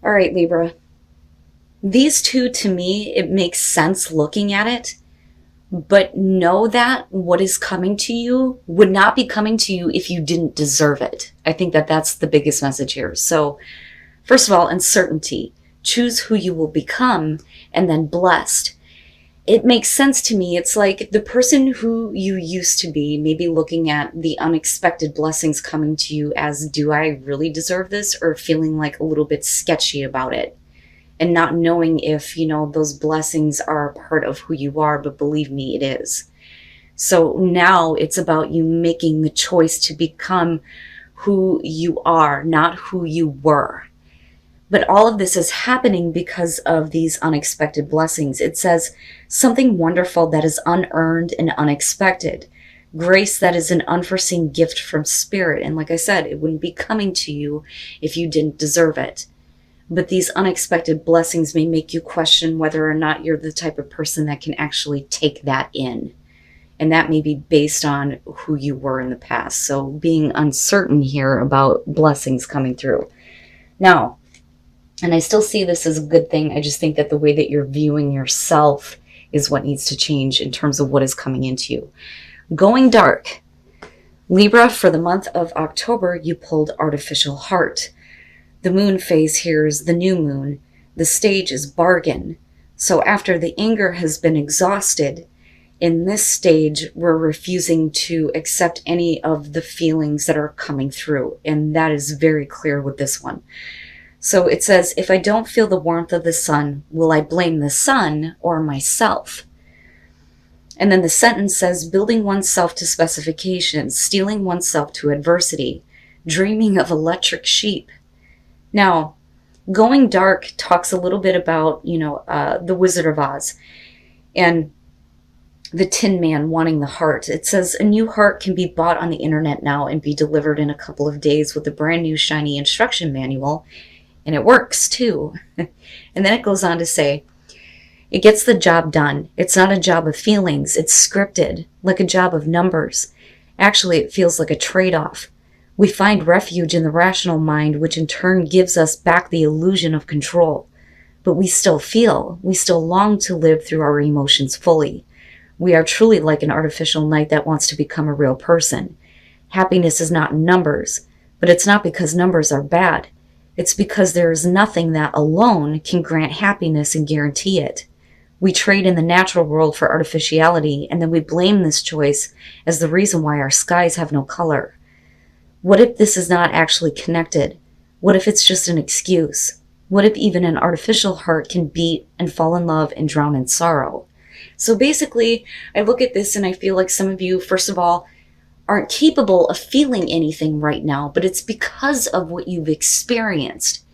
All right, Libra. These two, to me, it makes sense looking at it, but know that what is coming to you would not be coming to you if you didn't deserve it. I think that that's the biggest message here. So, first of all, uncertainty. Choose who you will become, and then blessed. It makes sense to me. It's like the person who you used to be, maybe looking at the unexpected blessings coming to you as, do I really deserve this? Or feeling like a little bit sketchy about it and not knowing if, those blessings are a part of who you are, but believe me, it is. So now it's about you making the choice to become who you are, not who you were. But all of this is happening because of these unexpected blessings. It says something wonderful that is unearned and unexpected. Grace that is an unforeseen gift from spirit. And like I said, it wouldn't be coming to you if you didn't deserve it. But these unexpected blessings may make you question whether or not you're the type of person that can actually take that in. And that may be based on who you were in the past. So being uncertain here about blessings coming through. Now, and I still see this as a good thing. I just think that the way that you're viewing yourself is what needs to change in terms of what is coming into you. Going dark. Libra, for the month of October, you pulled artificial heart. The moon phase here is the new moon. The stage is bargain. So after the anger has been exhausted, in this stage, we're refusing to accept any of the feelings that are coming through. And that is very clear with this one. So it says, if I don't feel the warmth of the sun, will I blame the sun or myself? And then the sentence says, building oneself to specifications, steeling oneself to adversity, dreaming of electric sheep. Now, going dark talks a little bit about, the Wizard of Oz and the Tin Man wanting the heart. It says a new heart can be bought on the internet now and be delivered in a couple of days with a brand new shiny instruction manual. And it works too. And then it goes on to say, it gets the job done. It's not a job of feelings. It's scripted, like a job of numbers. Actually, it feels like a trade-off. We find refuge in the rational mind, which in turn gives us back the illusion of control. But we still feel, we still long to live through our emotions fully. We are truly like an artificial knight that wants to become a real person. Happiness is not in numbers, but it's not because numbers are bad. It's because there is nothing that alone can grant happiness and guarantee it. We trade in the natural world for artificiality, and then we blame this choice as the reason why our skies have no color. What if this is not actually connected? What if it's just an excuse? What if even an artificial heart can beat and fall in love and drown in sorrow? So basically, I look at this and I feel like some of you, first of all, aren't capable of feeling anything right now, but it's because of what you've experienced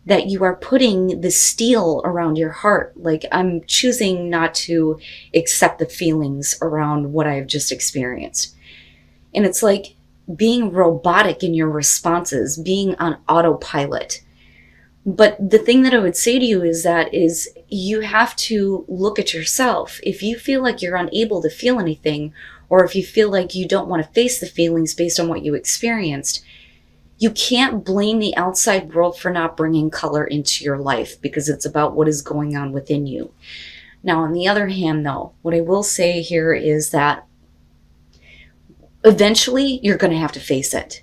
that you are putting the steel around your heart. Like, I'm choosing not to accept the feelings around what I've just experienced. And it's like being robotic in your responses, being on autopilot. But the thing that I would say to you is you have to look at yourself. If you feel like you're unable to feel anything, or if you feel like you don't want to face the feelings based on what you experienced, you can't blame the outside world for not bringing color into your life, because it's about what is going on within you. Now, on the other hand, though, what I will say here is that eventually you're going to have to face it,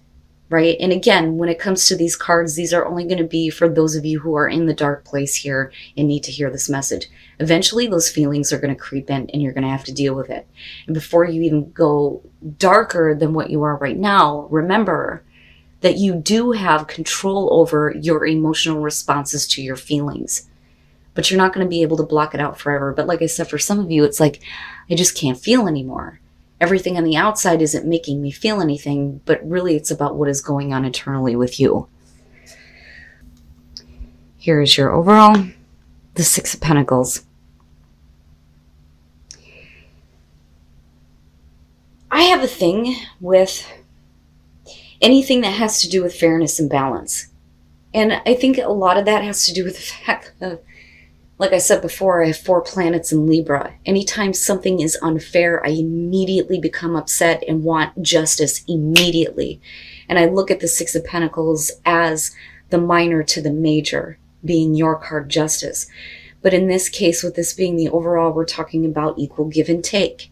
right? And again, when it comes to these cards, these are only going to be for those of you who are in the dark place here and need to hear this message. Eventually, those feelings are going to creep in and you're going to have to deal with it. And before you even go darker than what you are right now, remember that you do have control over your emotional responses to your feelings. But you're not going to be able to block it out forever. But like I said, for some of you, it's like, I just can't feel anymore. Everything on the outside isn't making me feel anything, but really it's about what is going on internally with you. Here is your overall, the Six of Pentacles. I have a thing with anything that has to do with fairness and balance. And I think a lot of that has to do with the fact that, like I said before, I have 4 planets in Libra. Anytime something is unfair, I immediately become upset and want justice immediately. And I look at the Six of Pentacles as the minor to the major. being your card, Justice. But in this case, with this being the overall, we're talking about equal give and take.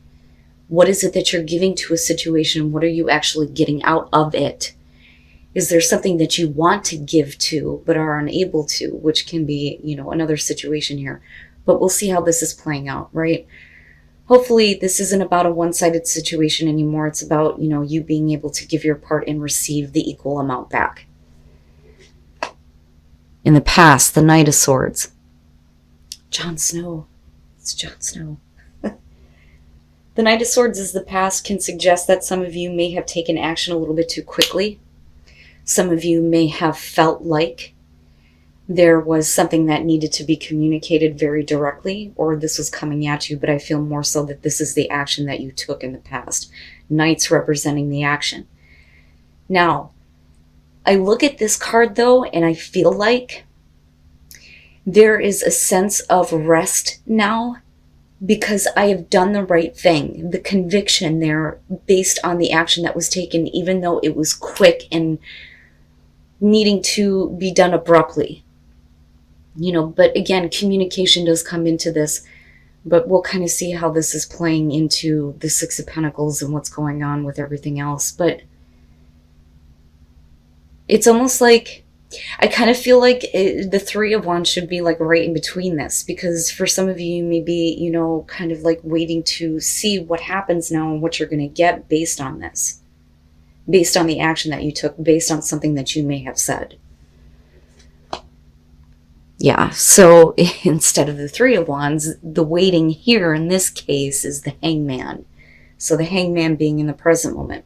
What is it that you're giving to a situation? What are you actually getting out of it? Is there something that you want to give to but are unable to, which can be, another situation here. But we'll see how this is playing out, right? Hopefully this isn't about a one-sided situation anymore. It's about, you being able to give your part and receive the equal amount back. In the past, the Knight of Swords. Jon Snow. It's Jon Snow. The Knight of Swords is the past, can suggest that some of you may have taken action a little bit too quickly. Some of you may have felt like there was something that needed to be communicated very directly, or this was coming at you, but I feel more so that this is the action that you took in the past. Knights representing the action. Now, I look at this card though, and I feel like there is a sense of rest now because I have done the right thing. The conviction there based on the action that was taken, even though it was quick and needing to be done abruptly. But again, communication does come into this, but we'll kind of see how this is playing into the Six of Pentacles and what's going on with everything else. But it's almost like, I kind of feel like the Three of Wands should be like right in between this, because for some of you, you may be, kind of like waiting to see what happens now and what you're going to get based on this, based on the action that you took, based on something that you may have said. Yeah, so instead of the Three of Wands, the waiting here in this case is the Hangman. So the Hangman being in the present moment.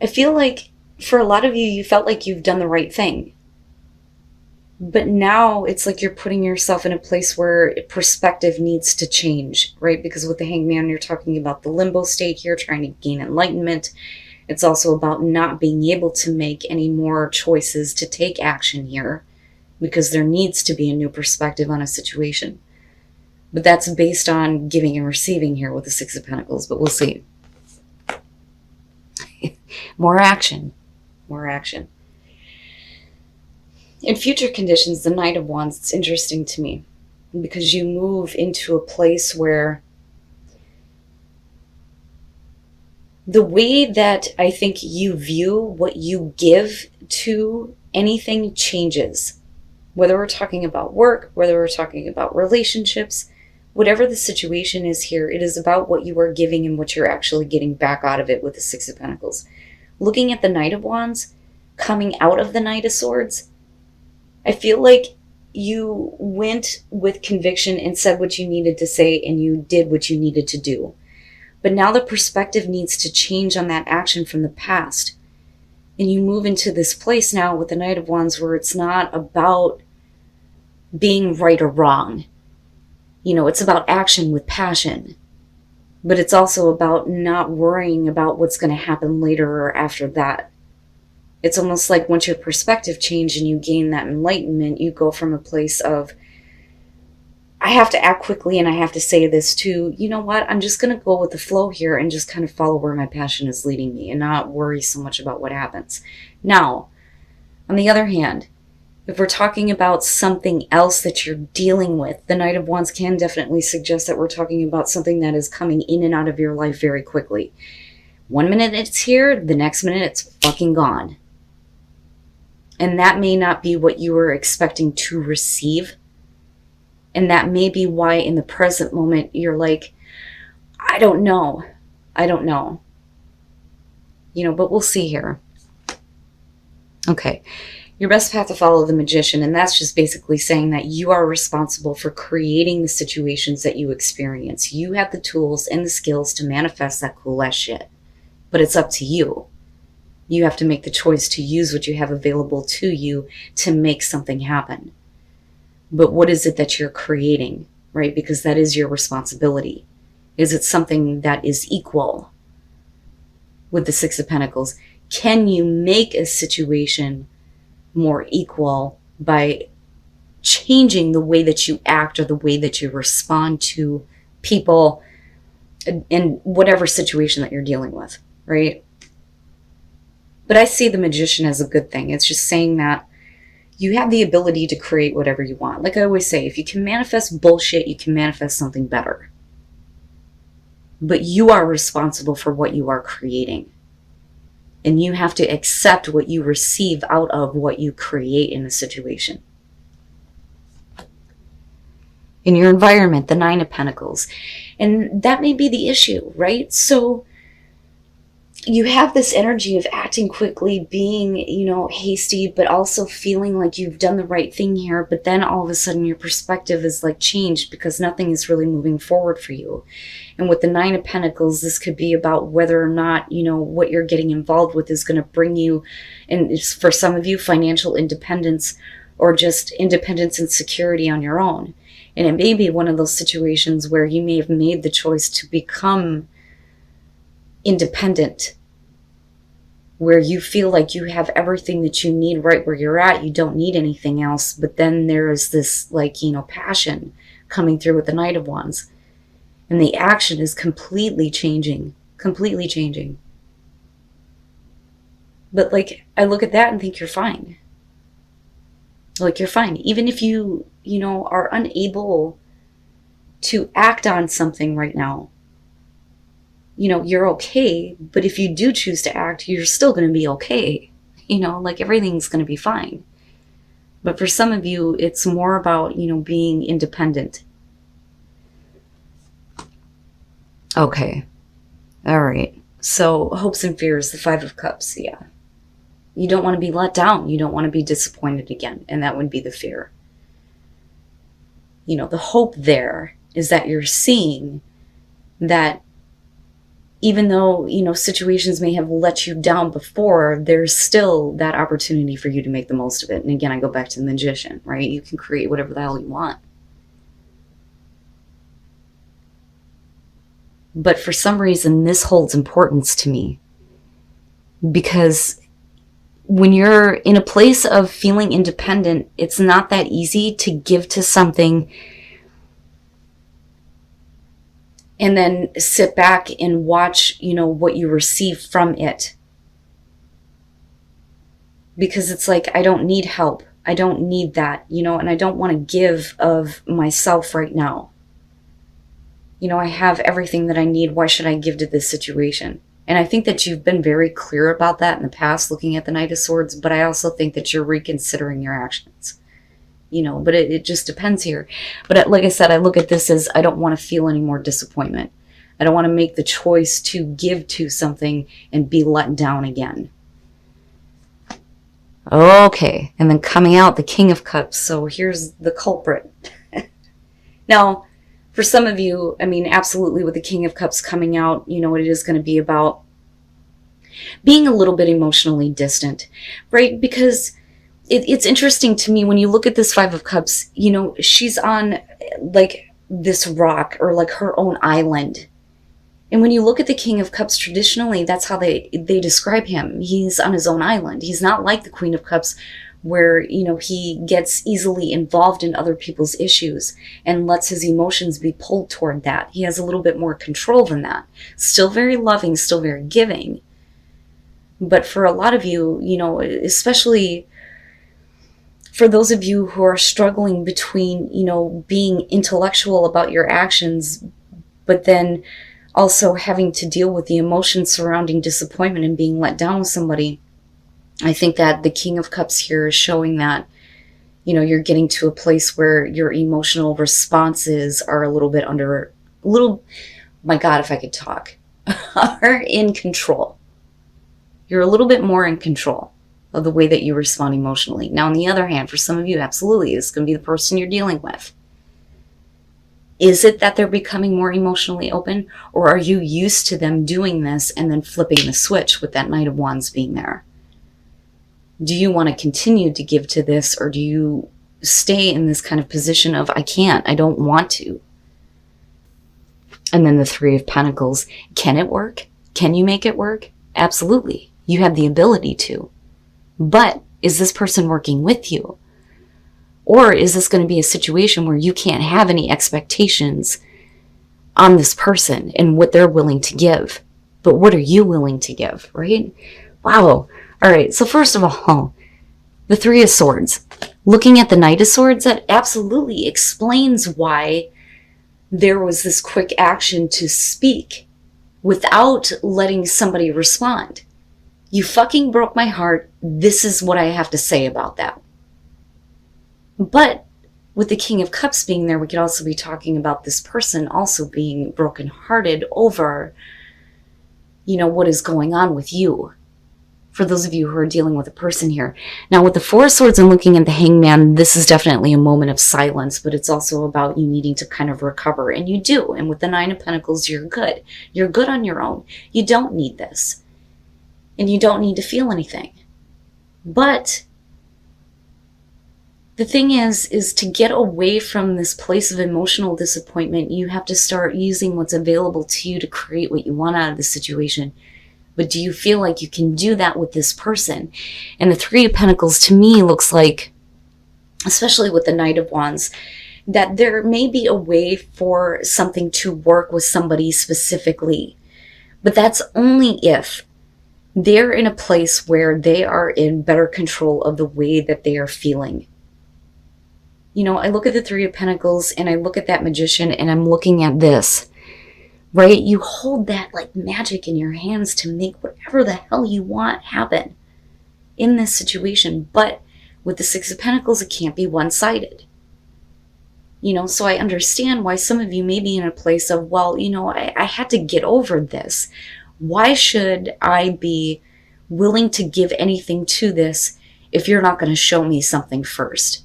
I feel like for a lot of you, you felt like you've done the right thing. But now it's like you're putting yourself in a place where perspective needs to change, right? Because with the Hangman, you're talking about the limbo state here, trying to gain enlightenment. It's also about not being able to make any more choices to take action here because there needs to be a new perspective on a situation. But that's based on giving and receiving here with the Six of Pentacles, but we'll see. More action. More action. In future conditions, the Knight of Wands, it's interesting to me because you move into a place where the way that I think you view what you give to anything changes. Whether we're talking about work, whether we're talking about relationships, whatever the situation is here, it is about what you are giving and what you're actually getting back out of it with the Six of Pentacles. Looking at the Knight of Wands, coming out of the Knight of Swords, I feel like you went with conviction and said what you needed to say and you did what you needed to do. But now the perspective needs to change on that action from the past. And you move into this place now with the Knight of Wands where it's not about being right or wrong. It's about action with passion. But it's also about not worrying about what's going to happen later or after that. It's almost like once your perspective changes and you gain that enlightenment, you go from a place of, I have to act quickly and I have to say this to, you know what, I'm just going to go with the flow here and just kind of follow where my passion is leading me and not worry so much about what happens. Now, on the other hand, if we're talking about something else that you're dealing with, the Knight of Wands can definitely suggest that we're talking about something that is coming in and out of your life very quickly. 1 minute it's here, the next minute it's fucking gone. And that may not be what you were expecting to receive. And that may be why in the present moment you're like, I don't know. But we'll see here. Okay. Your best path to follow the Magician, and that's just basically saying that you are responsible for creating the situations that you experience. You have the tools and the skills to manifest that cool ass shit. But it's up to you. You have to make the choice to use what you have available to you to make something happen. But what is it that you're creating, right? Because that is your responsibility. Is it something that is equal with the Six of Pentacles? Can you make a situation more equal by changing the way that you act or the way that you respond to people in whatever situation that you're dealing with, right? But I see the Magician as a good thing. It's just saying that you have the ability to create whatever you want. Like I always say, if you can manifest bullshit, you can manifest something better. But you are responsible for what you are creating. And you have to accept what you receive out of what you create in a situation. In your environment, the Nine of Pentacles. And that may be the issue, right? So you have this energy of acting quickly, being, hasty, but also feeling like you've done the right thing here. But then all of a sudden your perspective is like changed because nothing is really moving forward for you. And with the Nine of Pentacles, this could be about whether or not, what you're getting involved with is going to bring you, and it's for some of you, financial independence or just independence and security on your own. And it may be one of those situations where you may have made the choice to become independent, where you feel like you have everything that you need right where you're at. You don't need anything else. But then there is this passion coming through with the Knight of Wands. And the action is completely changing. Completely changing. But I look at that and think you're fine. You're fine. Even if you, are unable to act on something right now, you're okay. But if you do choose to act, you're still going to be okay. Everything's going to be fine. But for some of you, it's more about, being independent. Okay. All right. So hopes and fears, the Five of Cups. Yeah. You don't want to be let down. You don't want to be disappointed again. And that would be the fear. The hope there is that you're seeing that even though, situations may have let you down before, there's still that opportunity for you to make the most of it. And again, I go back to the Magician, right? You can create whatever the hell you want. But for some reason, this holds importance to me. Because when you're in a place of feeling independent, it's not that easy to give to something and then sit back and watch, what you receive from it. Because it's like, I don't need help. I don't need that, and I don't want to give of myself right now. I have everything that I need. Why should I give to this situation? And I think that you've been very clear about that in the past, looking at the Knight of Swords, but I also think that you're reconsidering your actions. But it just depends here. But like I said, I look at this as I don't want to feel any more disappointment. I don't want to make the choice to give to something and be let down again. Okay, and then coming out, the King of Cups. So here's the culprit. Now, for some of you, absolutely with the King of Cups coming out, it is going to be about being a little bit emotionally distant, right? Because it's interesting to me when you look at this Five of Cups, she's on this rock or her own island. And when you look at the King of Cups, traditionally, that's how they describe him. He's on his own island. He's not like the Queen of Cups, where, he gets easily involved in other people's issues and lets his emotions be pulled toward that. He has a little bit more control than that. Still very loving, still very giving. But for a lot of you, especially for those of you who are struggling between, being intellectual about your actions, but then also having to deal with the emotions surrounding disappointment and being let down with somebody, I think that the King of Cups here is showing that, you're getting to a place where your emotional responses are my God, if I could talk, are in control. You're a little bit more in control of the way that you respond emotionally. Now, on the other hand, for some of you, absolutely, it's going to be the person you're dealing with. Is it that they're becoming more emotionally open, or are you used to them doing this and then flipping the switch with that Knight of Wands being there? Do you want to continue to give to this, or do you stay in this kind of position of, I can't, I don't want to? And then the Three of Pentacles. Can it work? Can you make it work? Absolutely. You have the ability to. But is this person working with you? Or is this going to be a situation where you can't have any expectations on this person and what they're willing to give? But what are you willing to give, right? Wow. All right, so first of all, the Three of Swords. Looking at the Knight of Swords, that absolutely explains why there was this quick action to speak without letting somebody respond. You fucking broke my heart. This is what I have to say about that. But with the King of Cups being there, we could also be talking about this person also being brokenhearted over, what is going on with you. For those of you who are dealing with a person here. Now, with the Four of Swords and looking at the Hangman, this is definitely a moment of silence, but it's also about you needing to kind of recover, and you do. And with the Nine of Pentacles, you're good. You're good on your own. You don't need this. And you don't need to feel anything. But the thing is to get away from this place of emotional disappointment, you have to start using what's available to you to create what you want out of the situation. But do you feel like you can do that with this person? And the Three of Pentacles to me looks like, especially with the Knight of Wands, that there may be a way for something to work with somebody specifically. But that's only if they're in a place where they are in better control of the way that they are feeling. I look at the Three of Pentacles and I look at that Magician and I'm looking at this. Right? You hold that like magic in your hands to make whatever the hell you want happen in this situation. But with the Six of Pentacles, it can't be one-sided. So I understand why some of you may be in a place of, well, I had to get over this. Why should I be willing to give anything to this if you're not going to show me something first?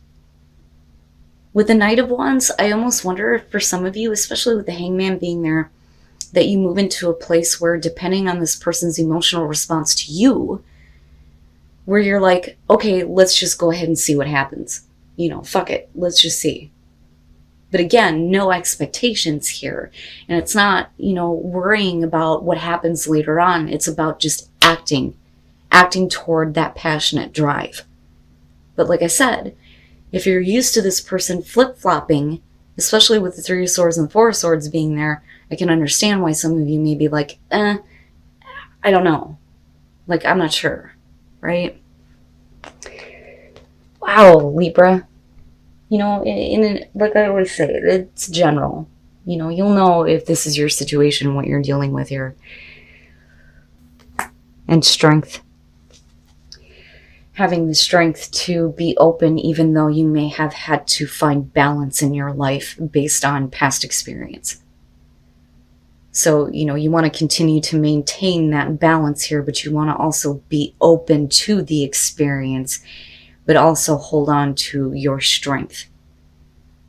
With the Knight of Wands, I almost wonder if for some of you, especially with the Hangman being there, that you move into a place where, depending on this person's emotional response to you, where you're like, okay, let's just go ahead and see what happens. Fuck it. Let's just see. But again, no expectations here. And it's not, worrying about what happens later on. It's about just acting toward that passionate drive. But like I said, if you're used to this person flip-flopping, especially with the Three of Swords and the Four of Swords being there, I can understand why some of you may be like, I don't know. Like, I'm not sure, right? Wow, Libra. Like I always say, it's general. You'll know if this is your situation, what you're dealing with here. And strength. Having the strength to be open even though you may have had to find balance in your life based on past experience. So, you want to continue to maintain that balance here, but you want to also be open to the experience, but also hold on to your strength.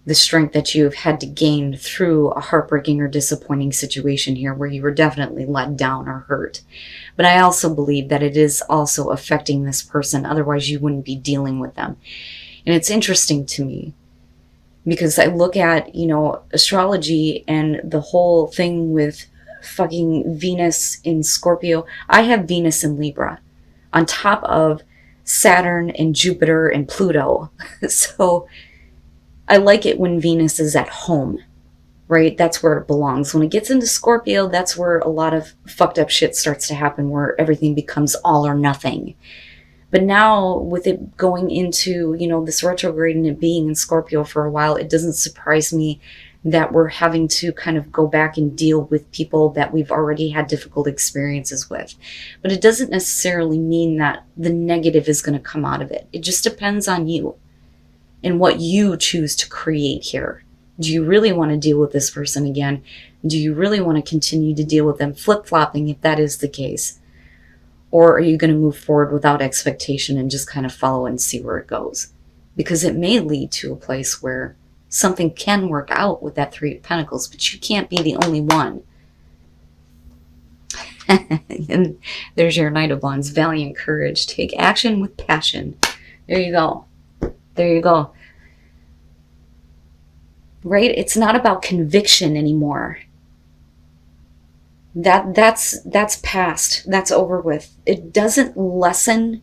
The strength that you've had to gain through a heartbreaking or disappointing situation here where you were definitely let down or hurt. But I also believe that it is also affecting this person, otherwise you wouldn't be dealing with them. And it's interesting to me because I look at, astrology and the whole thing with fucking Venus in Scorpio. I have Venus in Libra on top of Saturn and Jupiter and Pluto. So I like it when Venus is at home, right? That's where it belongs. When it gets into Scorpio, that's where a lot of fucked up shit starts to happen, where everything becomes all or nothing. But now with it going into, this retrograde and it being in Scorpio for a while, it doesn't surprise me that we're having to kind of go back and deal with people that we've already had difficult experiences with. But it doesn't necessarily mean that the negative is going to come out of it. It just depends on you and what you choose to create here. Do you really want to deal with this person again? Do you really want to continue to deal with them flip-flopping if that is the case? Or are you going to move forward without expectation and just kind of follow and see where it goes? Because it may lead to a place where something can work out with that Three of Pentacles, but you can't be the only one. And there's your Knight of Wands, valiant courage. Take action with passion. There you go. There you go. Right? It's not about conviction anymore. That's past. That's over with. It doesn't lessen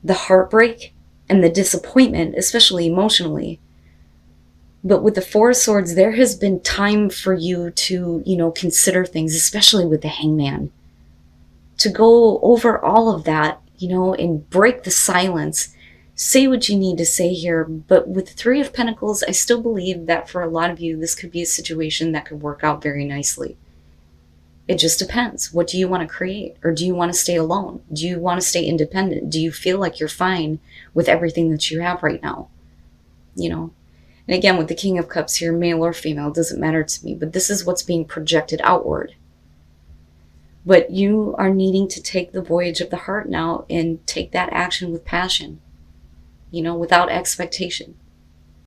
the heartbreak and the disappointment, especially emotionally. But with the Four of Swords, there has been time for you to, consider things, especially with the Hangman. To go over all of that and break the silence. Say what you need to say here. But with the Three of Pentacles, I still believe that for a lot of you, this could be a situation that could work out very nicely. It just depends. What do you want to create? Or do you want to stay alone? Do you want to stay independent? Do you feel like you're fine with everything that you have right now? And again, with the King of Cups here, male or female, doesn't matter to me. But this is what's being projected outward. But you are needing to take the voyage of the heart now and take that action with passion, without expectation.